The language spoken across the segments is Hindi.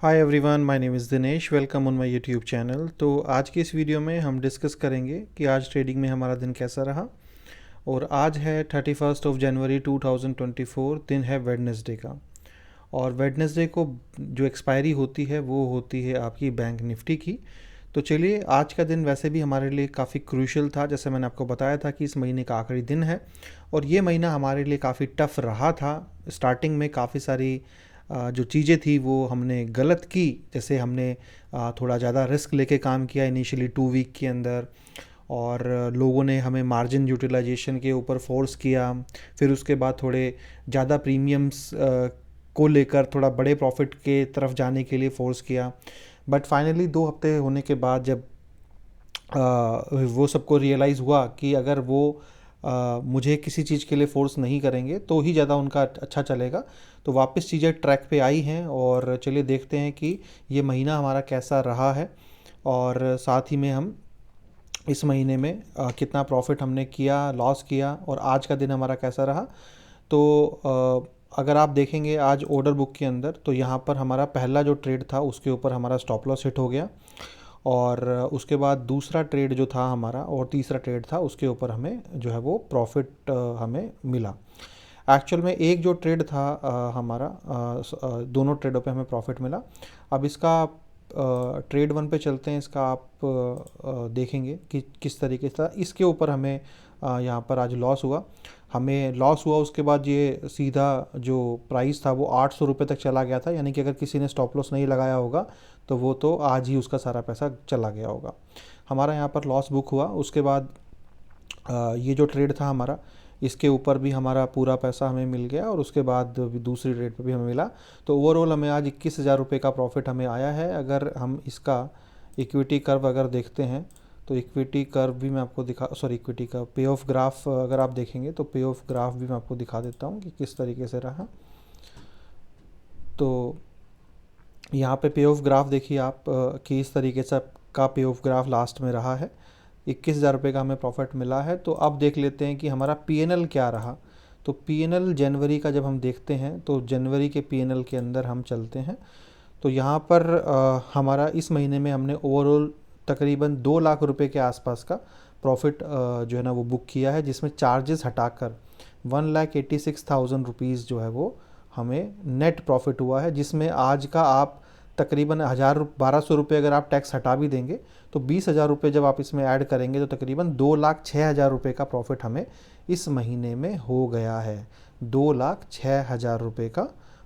Hi everyone, my name is Dinesh. Welcome on my YouTube channel. तो आज की इस वीडियो में हम डिस्कस करेंगे कि आज ट्रेडिंग में हमारा दिन कैसा रहा। और आज है 31 जनवरी 2024, दिन है वेडनेसडे का। और वेडनेसडे को जो एक्सपायरी होती है वो होती है आपकी बैंक निफ्टी की। तो चलिए, आज का दिन वैसे भी हमारे लिए काफ़ी क्रूशियल था। जैसे मैंने आपको बताया था कि इस महीने का आखिरी दिन है और ये महीना हमारे लिए काफ़ी टफ रहा था। स्टार्टिंग में काफ़ी सारी जो चीज़ें थी वो हमने गलत की। जैसे हमने थोड़ा ज़्यादा रिस्क लेके काम किया इनिशियली 2 वीक के अंदर, और लोगों ने हमें मार्जिन यूटिलाइजेशन के ऊपर फोर्स किया। फिर उसके बाद थोड़े ज़्यादा प्रीमियम्स को लेकर थोड़ा बड़े प्रॉफिट के तरफ जाने के लिए फोर्स किया। बट फाइनली 2 हफ्ते होने के बाद जब वो सबको रियलाइज़ हुआ कि अगर वो मुझे किसी चीज़ के लिए फोर्स नहीं करेंगे तो ही ज़्यादा उनका अच्छा चलेगा, तो वापस चीज़ें ट्रैक पे आई हैं। और चलिए देखते हैं कि ये महीना हमारा कैसा रहा है, और साथ ही में हम इस महीने में कितना प्रॉफिट हमने किया, लॉस किया, और आज का दिन हमारा कैसा रहा। तो अगर आप देखेंगे आज ऑर्डर बुक के अंदर, तो यहाँ पर हमारा पहला जो ट्रेड था उसके ऊपर हमारा स्टॉप लॉस हिट हो गया। और उसके बाद दूसरा ट्रेड जो था हमारा और तीसरा ट्रेड था उसके ऊपर हमें जो है वो प्रॉफिट हमें मिला। एक्चुअल में एक जो ट्रेड था हमारा, दोनों ट्रेडों पे हमें प्रॉफिट मिला। अब इसका ट्रेड वन पे चलते हैं। इसका आप देखेंगे कि किस तरीके से था। इसके ऊपर हमें यहाँ पर आज लॉस हुआ। हमें लॉस हुआ, उसके बाद ये सीधा जो प्राइस था वो 800 रुपये तक चला गया था। यानी कि अगर किसी ने स्टॉप लॉस नहीं लगाया होगा तो वो तो आज ही उसका सारा पैसा चला गया होगा। हमारा यहाँ पर लॉस बुक हुआ। उसके बाद ये जो ट्रेड था हमारा, इसके ऊपर भी हमारा पूरा पैसा हमें मिल गया, और उसके बाद भी दूसरी ट्रेड पे भी हमें मिला। तो ओवरऑल हमें आज 21,000 रुपये का प्रॉफिट हमें आया है। अगर हम इसका इक्विटी कर्व अगर देखते हैं तो इक्विटी कर्व भी मैं आपको इक्विटी का पे ऑफ ग्राफ अगर आप देखेंगे तो पे ऑफ ग्राफ भी मैं आपको दिखा देता हूँ कि किस तरीके से रहा। तो यहाँ पे पे ऑफ ग्राफ देखिए आप कि इस तरीके से का पे ऑफ ग्राफ लास्ट में रहा है। 21,000 रुपये का हमें प्रॉफिट मिला है। तो अब देख लेते हैं कि हमारा पीएनएल क्या रहा। तो पीएनएल जनवरी का जब हम देखते हैं तो जनवरी के पीएनएल के अंदर हम चलते हैं। तो यहाँ पर हमारा इस महीने में हमने ओवरऑल तकरीबन 2 लाख रुपए के आसपास का प्रॉफिट जो है ना वो बुक किया है, जिसमें चार्जेस हटाकर 1,86,000 रुपीज़ जो है वो हमें नेट प्रॉफिट हुआ है। जिसमें आज का आप तकरीबन 1,1200 रुपये अगर आप टैक्स हटा भी देंगे तो 20,000 रुपये जब आप इसमें ऐड करेंगे तो तकरीबन 2,06,000 रुपये का प्रॉफिट हमें इस महीने में हो गया है। 2,06,000 रुपये का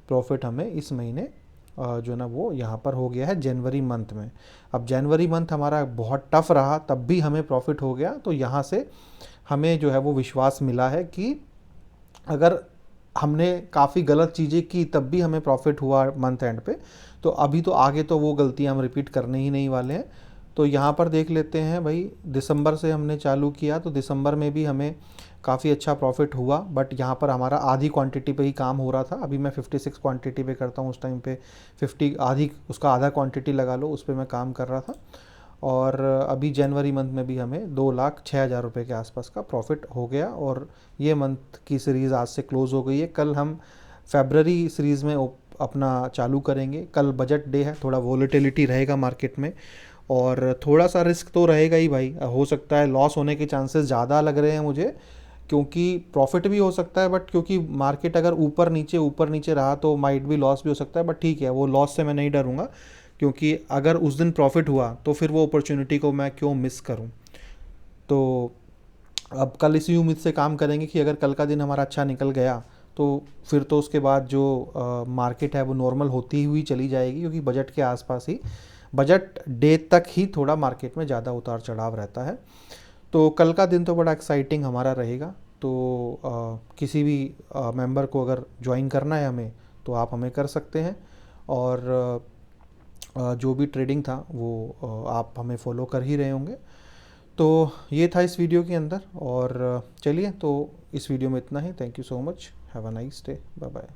प्रॉफिट हमें इस महीने जो ना वो यहाँ पर हो गया है जनवरी मंथ में। अब जनवरी मंथ हमारा बहुत टफ रहा, तब भी हमें प्रॉफिट हो गया। तो यहाँ से हमें जो है वो विश्वास मिला है कि अगर हमने काफ़ी गलत चीज़ें की तब भी हमें प्रॉफिट हुआ मंथ एंड पे, तो अभी तो आगे तो वो गलतियाँ हम रिपीट करने ही नहीं वाले हैं। तो यहाँ पर देख लेते हैं भाई, दिसंबर से हमने चालू किया तो दिसंबर में भी हमें काफ़ी अच्छा प्रॉफिट हुआ। बट यहाँ पर हमारा आधी क्वांटिटी पे ही काम हो रहा था। अभी मैं 56 क्वांटिटी पे करता हूँ, उस टाइम पे 50 आधी उसका आधा क्वांटिटी लगा लो, उस पर मैं काम कर रहा था। और अभी जनवरी मंथ में भी हमें 2,06,000 रुपये के आसपास का प्रॉफिट हो गया। और ये मंथ की सीरीज़ आज से क्लोज़ हो गई है। कल हम फेबररी सीरीज़ में अपना चालू करेंगे। कल बजट डे है, थोड़ा वॉलेटिलिटी रहेगा मार्केट में, और थोड़ा सा रिस्क तो रहेगा ही भाई। हो सकता है लॉस होने के चांसेस ज़्यादा लग रहे हैं मुझे, क्योंकि प्रॉफिट भी हो सकता है, बट क्योंकि मार्केट अगर ऊपर नीचे रहा तो माइट भी लॉस भी हो सकता है। बट ठीक है, वो लॉस से मैं नहीं डरूंगा, क्योंकि अगर उस दिन प्रॉफिट हुआ तो फिर वो अपॉर्चुनिटी को मैं क्यों मिस करूं। तो अब कल इसी उम्मीद से काम करेंगे कि अगर कल का दिन हमारा अच्छा निकल गया तो फिर तो उसके बाद जो मार्केट है वो नॉर्मल होती हुई चली जाएगी, क्योंकि बजट के आसपास ही, बजट डे तक ही थोड़ा मार्केट में ज़्यादा उतार चढ़ाव रहता है। तो कल का दिन तो बड़ा एक्साइटिंग हमारा रहेगा। तो किसी भी मेंबर को अगर ज्वाइन करना है हमें तो आप हमें कर सकते हैं। और जो भी ट्रेडिंग था वो आप हमें फॉलो कर ही रहे होंगे। तो ये था इस वीडियो के अंदर। और चलिए, तो इस वीडियो में इतना ही। Thank you so much. Have a nice day. Bye bye.